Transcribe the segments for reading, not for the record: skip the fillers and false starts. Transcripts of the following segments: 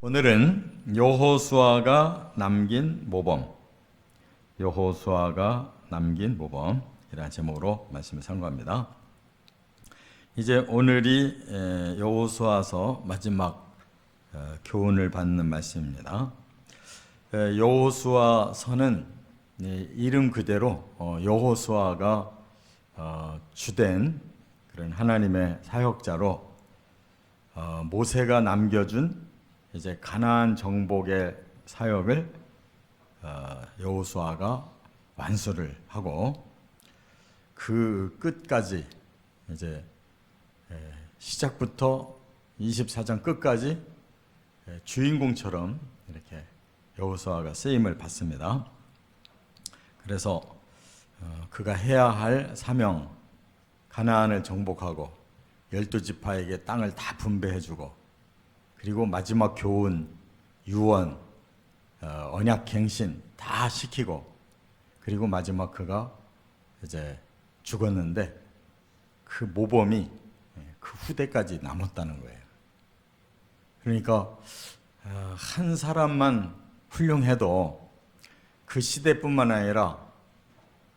오늘은 여호수아가 남긴 모범, 여호수아가 남긴 모범이라는 제목으로 말씀을 선고합니다. 이제 오늘이 여호수아서 마지막 교훈을 받는 말씀입니다. 여호수아서는 이름 그대로 여호수아가 주된 그런 하나님의 사역자로 모세가 남겨준 이제 가나안 정복의 사역을 여호수아가 완수를 하고 그 끝까지 이제 시작부터 24장 끝까지 주인공처럼 이렇게 여호수아가 쓰임을 받습니다. 그래서 그가 해야 할 사명, 가나안을 정복하고 12지파에게 땅을 다 분배해주고, 그리고 마지막 교훈, 유언, 언약 갱신 다 시키고, 그리고 마지막 그가 이제 죽었는데 그 모범이 그 후대까지 남았다는 거예요. 그러니까 한 사람만 훌륭해도 그 시대뿐만 아니라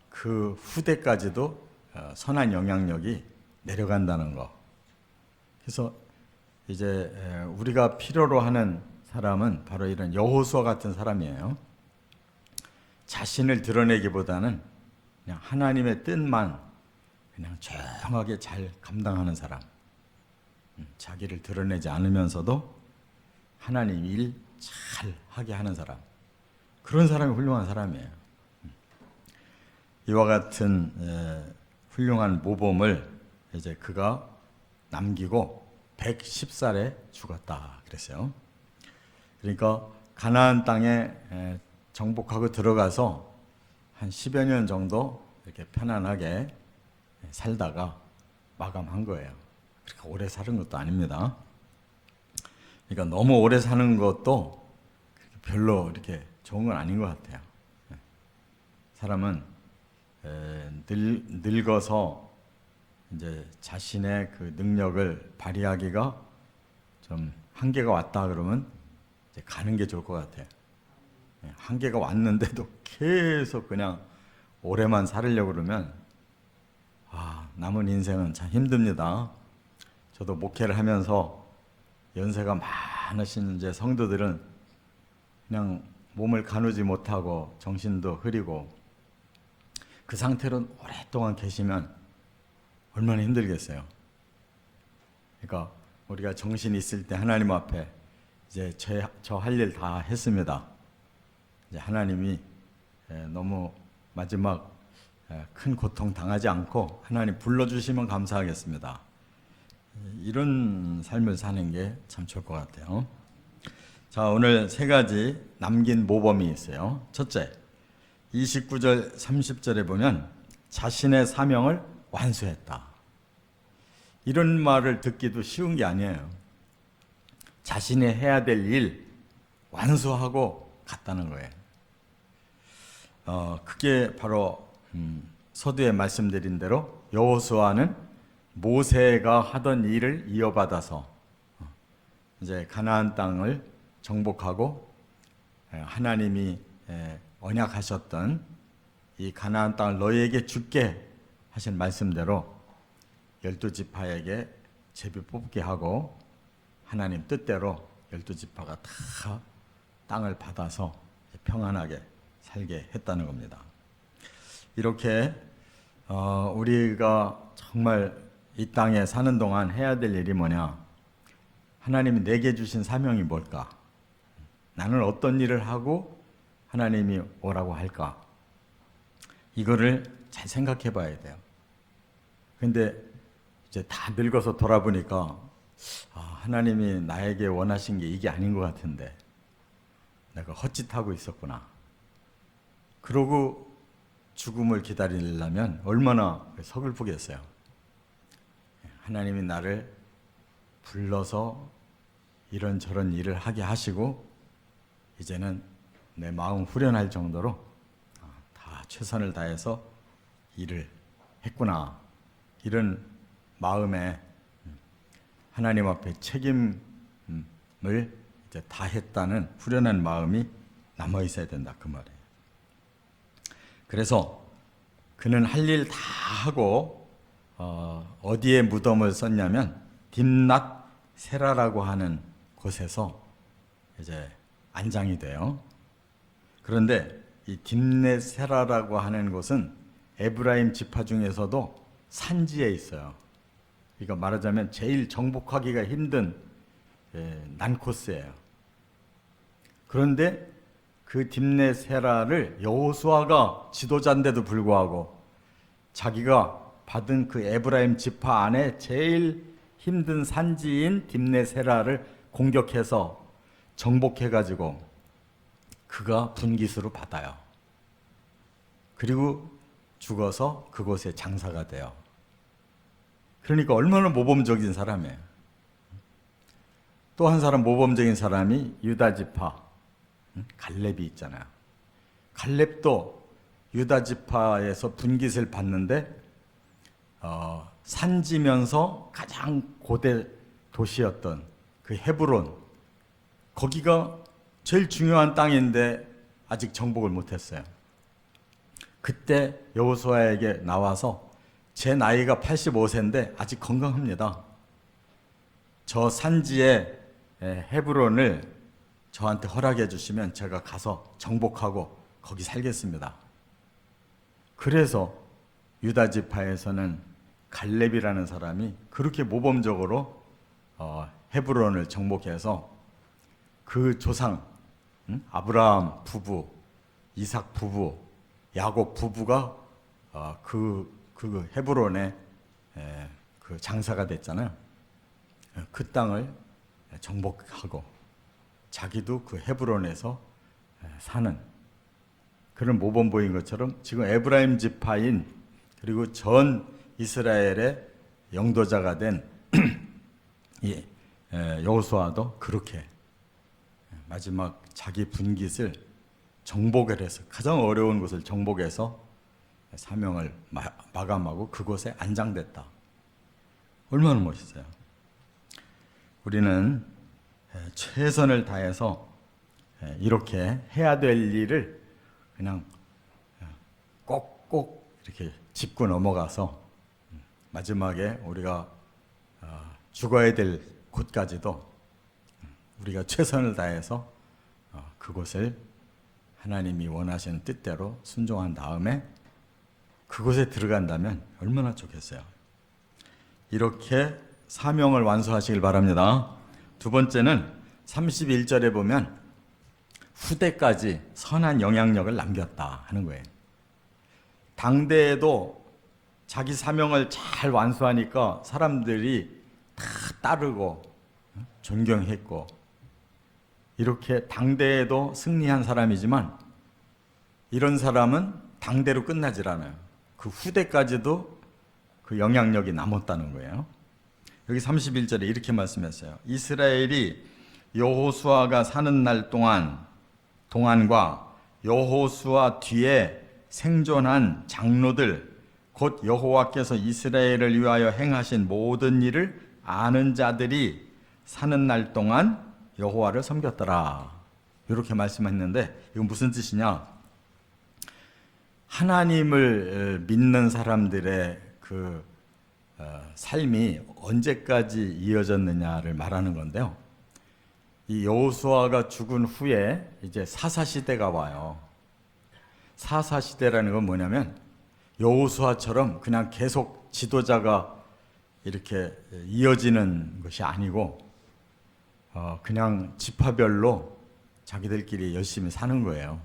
그 후대까지도 선한 영향력이 내려간다는 거. 그래서 이제 우리가 필요로 하는 사람은 바로 이런 여호수아 같은 사람이에요. 자신을 드러내기보다는 그냥 하나님의 뜻만 그냥 조용하게 잘 감당하는 사람, 자기를 드러내지 않으면서도 하나님 일 잘 하게 하는 사람, 그런 사람이 훌륭한 사람이에요. 이와 같은 훌륭한 모범을 이제 그가 남기고 110살에 죽었다 그랬어요. 그러니까 가나안 땅에 정복하고 들어가서 한 10여 년 정도 이렇게 편안하게 살다가 마감한 거예요. 그렇게 오래 사는 것도 아닙니다. 그러니까 너무 오래 사는 것도 별로 이렇게 좋은 건 아닌 것 같아요. 사람은 늙어서 이제 자신의 그 능력을 발휘하기가 좀 한계가 왔다 그러면 이제 가는 게 좋을 것 같아요. 한계가 왔는데도 계속 그냥 오래만 살으려고 그러면 남은 인생은 참 힘듭니다. 저도 목회를 하면서 연세가 많으신 이제 성도들은 그냥 몸을 가누지 못하고 정신도 흐리고 그 상태로 오랫동안 계시면 얼마나 힘들겠어요. 그러니까 우리가 정신이 있을 때 하나님 앞에 이제 저 할 일 다 했습니다. 이제 하나님이 너무 마지막 큰 고통 당하지 않고 하나님 불러주시면 감사하겠습니다. 이런 삶을 사는 게 참 좋을 것 같아요. 자, 오늘 세 가지 남긴 모범이 있어요. 첫째, 29절 30절에 보면 자신의 사명을 완수했다. 이런 말을 듣기도 쉬운 게 아니에요. 자신이 해야 될 일 완수하고 갔다는 거예요. 그게 바로 서두에 말씀드린 대로 여호수아는 모세가 하던 일을 이어받아서 이제 가나안 땅을 정복하고 하나님이 언약하셨던 이 가나안 땅을 너희에게 주게 하신 말씀대로 12지파에게 제비 뽑게 하고 하나님 뜻대로 12지파가 다 땅을 받아서 평안하게 살게 했다는 겁니다. 이렇게 우리가 정말 이 땅에 사는 동안 해야 될 일이 뭐냐? 하나님이 내게 주신 사명이 뭘까? 나는 어떤 일을 하고 하나님이 오라고 할까? 이거를 잘 생각해 봐야 돼요. 근데 이제 다 늙어서 돌아보니까 하나님이 나에게 원하신 게 이게 아닌 것 같은데 내가 헛짓하고 있었구나. 그러고 죽음을 기다리려면 얼마나 서글프겠어요. 하나님이 나를 불러서 이런저런 일을 하게 하시고 이제는 내 마음 후련할 정도로 다 최선을 다해서 일을 했구나. 이런 마음에 하나님 앞에 책임을 이제 다 했다는 후련한 마음이 남아 있어야 된다 그 말이에요. 그래서 그는 할 일 다 하고 어디에 무덤을 썼냐면 딥낫 세라라고 하는 곳에서 이제 안장이 돼요. 그런데 이 딥낫 세라라고 하는 곳은 에브라임 지파 중에서도 산지에 있어요. 그러니까 말하자면 제일 정복하기가 힘든 난코스예요. 그런데 그 딥낫 세라를 여호수아가 지도자인데도 불구하고 자기가 받은 그 에브라임 지파 안에 제일 힘든 산지인 딥낫 세라를 공격해서 정복해가지고 그가 분깃으로 받아요. 그리고 죽어서 그곳에 장사가 돼요. 그러니까 얼마나 모범적인 사람이에요. 또 한 사람 모범적인 사람이 유다 지파 갈렙이 있잖아요. 갈렙도 유다 지파에서 분깃을 받는데 산지면서 가장 고대 도시였던 그 헤브론, 거기가 제일 중요한 땅인데 아직 정복을 못했어요. 그때 여호수아에게 나와서 제 나이가 85세인데 아직 건강합니다. 저 산지에 헤브론을 저한테 허락해 주시면 제가 가서 정복하고 거기 살겠습니다. 그래서 유다 지파에서는 갈렙이라는 사람이 그렇게 모범적으로 헤브론을 정복해서 그 조상 아브라함 부부, 이삭 부부, 야곱 부부가 그 헤브론에 그 장사가 됐잖아요. 그 땅을 정복하고 자기도 그 헤브론에서 사는 그런 모범보인 것처럼 지금 에브라임 지파인 그리고 전 이스라엘의 영도자가 된 여호수아도 그렇게 마지막 자기 분깃을 정복을 해서 가장 어려운 곳을 정복해서 사명을 마감하고 그곳에 안장됐다. 얼마나 멋있어요. 우리는 최선을 다해서 이렇게 해야 될 일을 그냥 꼭꼭 이렇게 짚고 넘어가서 마지막에 우리가 죽어야 될 곳까지도 우리가 최선을 다해서 그곳을 하나님이 원하시는 뜻대로 순종한 다음에 그곳에 들어간다면 얼마나 좋겠어요. 이렇게 사명을 완수하시길 바랍니다. 두 번째는 31절에 보면 후대까지 선한 영향력을 남겼다 하는 거예요. 당대에도 자기 사명을 잘 완수하니까 사람들이 다 따르고 존경했고 이렇게 당대에도 승리한 사람이지만 이런 사람은 당대로 끝나질 않아요. 그 후대까지도 그 영향력이 남았다는 거예요. 여기 31절에 이렇게 말씀했어요. 이스라엘이 여호수아가 사는 날 동안과 여호수아 뒤에 생존한 장로들 곧 여호와께서 이스라엘을 위하여 행하신 모든 일을 아는 자들이 사는 날 동안 여호와를 섬겼더라. 이렇게 말씀했는데 이건 무슨 뜻이냐? 하나님을 믿는 사람들의 그 삶이 언제까지 이어졌느냐를 말하는 건데요. 이 여호수아가 죽은 후에 이제 사사 시대가 와요. 사사 시대라는 건 뭐냐면 여호수아처럼 그냥 계속 지도자가 이렇게 이어지는 것이 아니고 그냥 지파별로 자기들끼리 열심히 사는 거예요.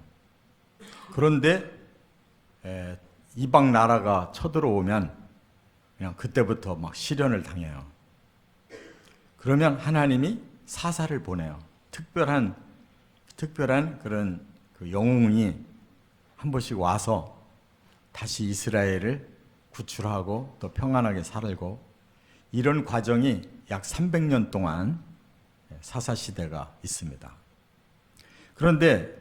그런데 이방 나라가 쳐들어오면 그냥 그때부터 막 시련을 당해요. 그러면 하나님이 사사를 보내요. 특별한 그런 그 영웅이 한 번씩 와서 다시 이스라엘을 구출하고 또 평안하게 살고 이런 과정이 약 300년 동안 사사 시대가 있습니다. 그런데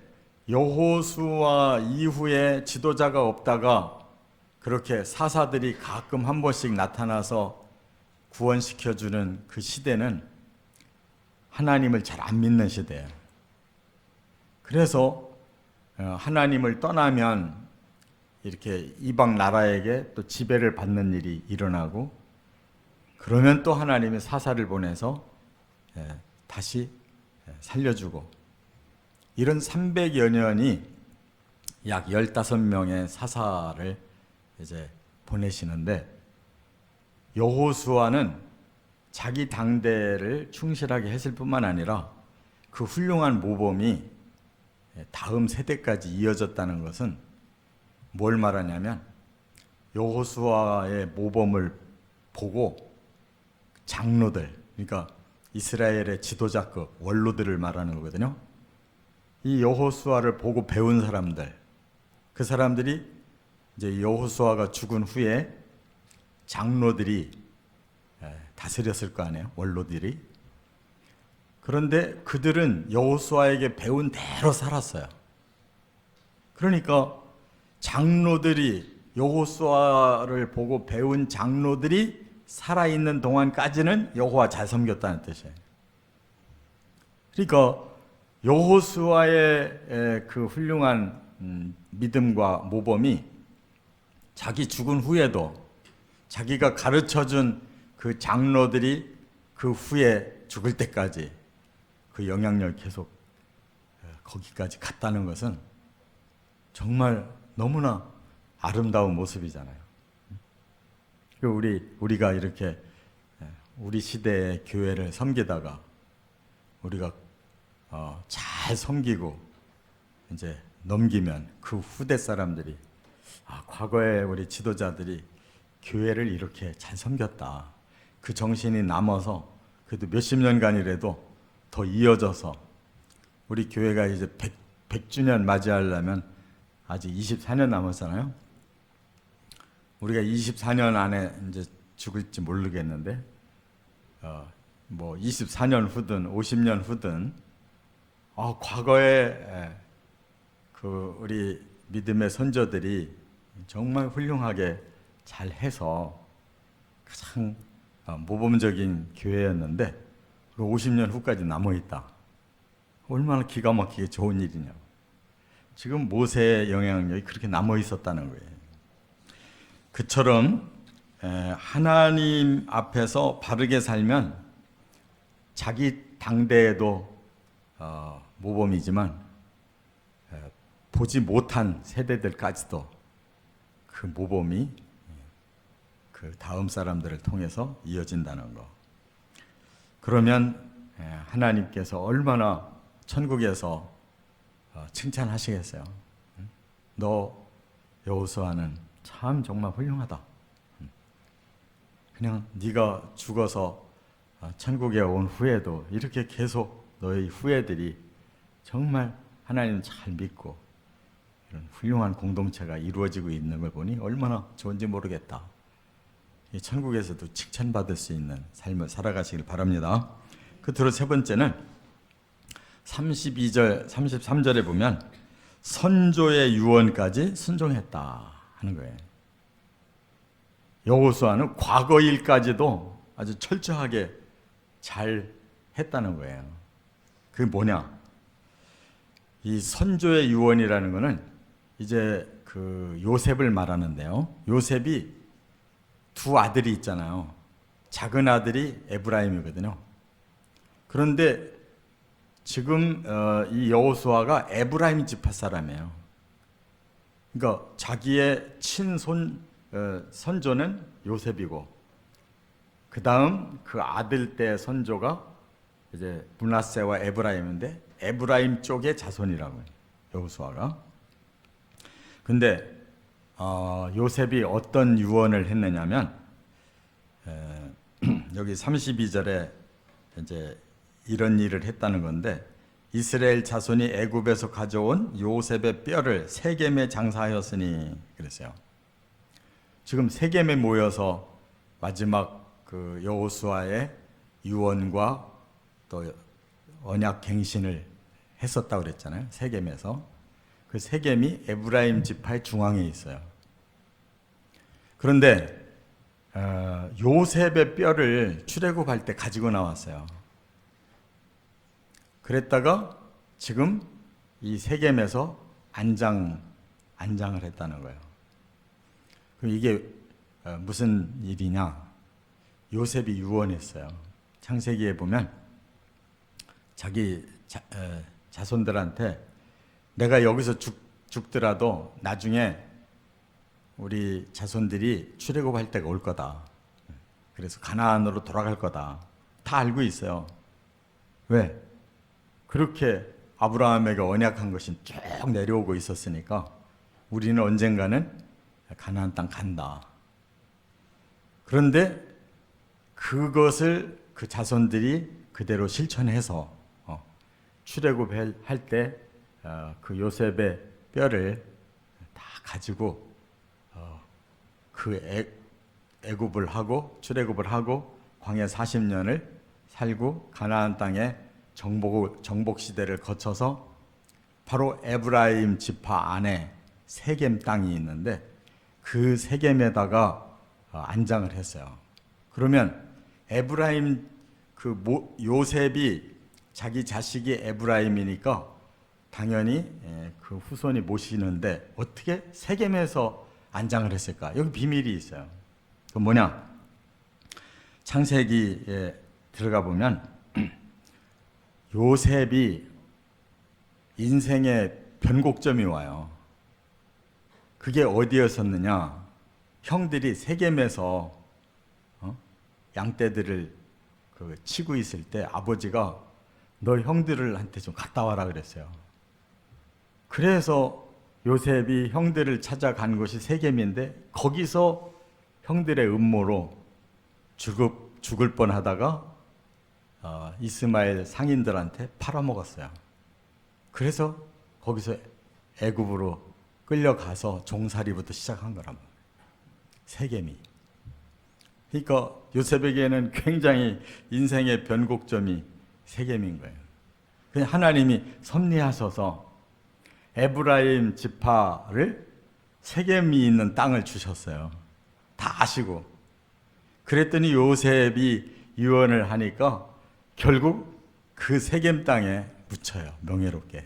여호수아 이후에 지도자가 없다가 그렇게 사사들이 가끔 한 번씩 나타나서 구원시켜주는 그 시대는 하나님을 잘 안 믿는 시대예요. 그래서 하나님을 떠나면 이렇게 이방 나라에게 또 지배를 받는 일이 일어나고, 그러면 또 하나님이 사사를 보내서 다시 살려주고, 이런 300여 년이 약 15명의 사사를 이제 보내시는데, 여호수아는 자기 당대를 충실하게 했을 뿐만 아니라 그 훌륭한 모범이 다음 세대까지 이어졌다는 것은 뭘 말하냐면, 여호수아의 모범을 보고 장로들, 그러니까 이스라엘의 지도자급 원로들을 말하는 거거든요. 이 여호수아를 보고 배운 사람들, 그 사람들이 이제 여호수아가 죽은 후에 장로들이 다스렸을 거 아니에요, 원로들이. 그런데 그들은 여호수아에게 배운 대로 살았어요. 그러니까 장로들이, 여호수아를 보고 배운 장로들이 살아있는 동안까지는 여호와 잘 섬겼다는 뜻이에요. 그러니까 여호수아의 그 훌륭한 믿음과 모범이 자기 죽은 후에도 자기가 가르쳐준 그 장로들이 그 후에 죽을 때까지 그 영향력이 계속 거기까지 갔다는 것은 정말 너무나 아름다운 모습이잖아요. 우리가 이렇게 우리 시대의 교회를 섬기다가 우리가 잘 섬기고 이제 넘기면 그 후대 사람들이, 과거에 우리 지도자들이 교회를 이렇게 잘 섬겼다, 그 정신이 남아서 그래도 몇십 년간이라도 더 이어져서, 우리 교회가 이제 100주년 맞이하려면 아직 24년 남았잖아요. 우리가 24년 안에 이제 죽을지 모르겠는데, 뭐 24년 후든 50년 후든, 과거에 그 우리 믿음의 선조들이 정말 훌륭하게 잘 해서 가장 모범적인 교회였는데 50년 후까지 남아있다. 얼마나 기가 막히게 좋은 일이냐. 지금 모세의 영향력이 그렇게 남아있었다는 거예요. 그처럼 하나님 앞에서 바르게 살면 자기 당대에도 모범이지만 보지 못한 세대들까지도 그 모범이 그 다음 사람들을 통해서 이어진다는 거. 그러면 하나님께서 얼마나 천국에서 칭찬하시겠어요. 너 여호수아는 참 정말 훌륭하다. 그냥 네가 죽어서 천국에 온 후에도 이렇게 계속 너희 후예들이 정말 하나님을 잘 믿고 이런 훌륭한 공동체가 이루어지고 있는 걸 보니 얼마나 좋은지 모르겠다. 천국에서도 칭찬받을 수 있는 삶을 살아가시길 바랍니다. 끝으로 세 번째는 32절, 33절에 보면 선조의 유언까지 순종했다 하는 거예요. 여호수아는 과거 일까지도 아주 철저하게 잘 했다는 거예요. 그게 뭐냐? 이 선조의 유언이라는 것은 이제 그 요셉을 말하는데요. 요셉이 두 아들이 있잖아요. 작은 아들이 에브라임이거든요. 그런데 지금 이 여호수아가 에브라임 지파 사람이에요. 그러니까 자기의 친손 선조는 요셉이고, 그 다음 그 아들 때 선조가 이제 므낫세와 에브라임인데 에브라임 쪽의 자손이라고요, 여호수아가. 근데 요셉이 어떤 유언을 했느냐면 여기 32절에 이제 이런 일을 했다는 건데, 이스라엘 자손이 애굽에서 가져온 요셉의 뼈를 세겜에 장사하였으니 그랬어요. 지금 세겜에 모여서 마지막 그 여호수아의 유언과 또 언약 갱신을 했었다고 그랬잖아요. 세겜에서. 그 세겜이 에브라임 지파의 중앙에 있어요. 그런데 요셉의 뼈를 출애굽할 때 가지고 나왔어요. 그랬다가 지금 이 세겜에서 안장을 했다는 거예요. 그럼 이게 무슨 일이냐? 요셉이 유언했어요. 창세기에 보면 자기 자손들한테 내가 여기서 죽더라도 나중에 우리 자손들이 출애굽할 때가 올 거다. 그래서 가나안으로 돌아갈 거다. 다 알고 있어요. 왜? 그렇게 아브라함에게 언약한 것이 쭉 내려오고 있었으니까 우리는 언젠가는 가나안 땅 간다. 그런데 그것을 그 자손들이 그대로 실천해서 출애굽할 때 그 요셉의 뼈를 다 가지고 그 애굽을 하고 출애굽을 하고 광야 40년을 살고 가나안 땅에 정복 시대를 거쳐서 바로 에브라임 지파 안에 세겜 땅이 있는데 그 세겜에다가 안장을 했어요. 그러면 에브라임 요셉이 자기 자식이 에브라임이니까 당연히 그 후손이 모시는데 어떻게 세겜에서 안장을 했을까? 여기 비밀이 있어요. 그 뭐냐? 창세기에 들어가 보면 요셉이 인생의 변곡점이 와요. 그게 어디였었느냐? 형들이 세겜에서 양떼들을 치고 있을 때 아버지가 너 형들한테 좀 갔다 와라 그랬어요. 그래서 요셉이 형들을 찾아간 곳이 세겜인데 거기서 형들의 음모로 죽을 뻔하다가 이스마엘 상인들한테 팔아먹었어요. 그래서 거기서 애굽으로 끌려가서 종살이부터 시작한 거란 말이에요. 세겜이. 그러니까 요셉에게는 굉장히 인생의 변곡점이 세겜인 거예요. 그냥 하나님이 섭리하셔서 에브라임 지파를 세겜이 있는 땅을 주셨어요. 다 아시고. 그랬더니 요셉이 유언을 하니까 결국 그 세겜 땅에 묻혀요. 명예롭게.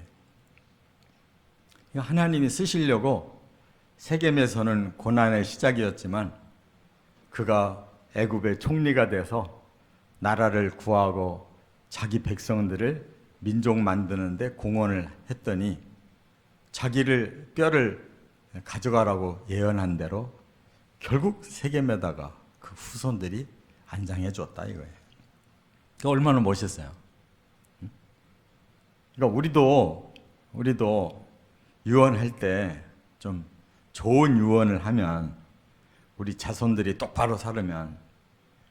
하나님이 쓰시려고 세겜에서는 고난의 시작이었지만 그가 애굽의 총리가 돼서 나라를 구하고 자기 백성들을 민족 만드는데 공헌을 했더니 자기를 뼈를 가져가라고 예언한 대로 결국 세겜에다가 그 후손들이 안장해 줬다 이거예요. 그러니까 얼마나 멋있어요. 그러니까 우리도 유언할 때 좀 좋은 유언을 하면 우리 자손들이 똑바로 살으면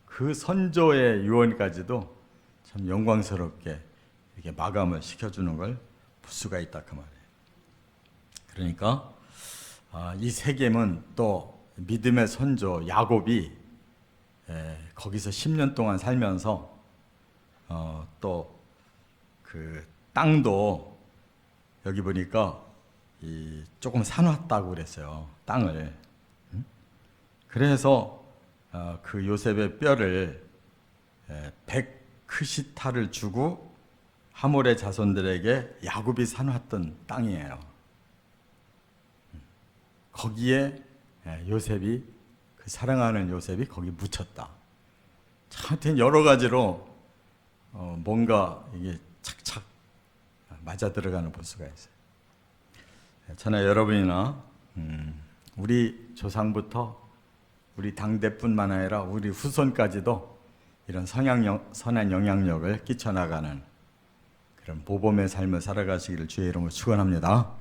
그 선조의 유언까지도 참 영광스럽게 이렇게 마감을 시켜주는 걸 볼 수가 있다 그 말이에요. 그러니까 이 세겜은 또 믿음의 선조 야곱이 거기서 10년 동안 살면서 또 그 땅도 여기 보니까 조금 사놨다고 그랬어요. 땅을. 그래서 그 요셉의 뼈를 100크시타를 주고 하몰의 자손들에게 야곱이 사놨던 땅이에요. 거기에 요셉이 그 사랑하는 요셉이 거기 묻혔다. 하여튼 여러 가지로 뭔가 이게 착착 맞아 들어가는 볼 수가 있어요. 저는 여러분이나 우리 조상부터 우리 당대뿐만 아니라 우리 후손까지도 이런 선한 영향력을 끼쳐나가는 그런 모범의 삶을 살아가시기를 주의 이름으로 축원합니다.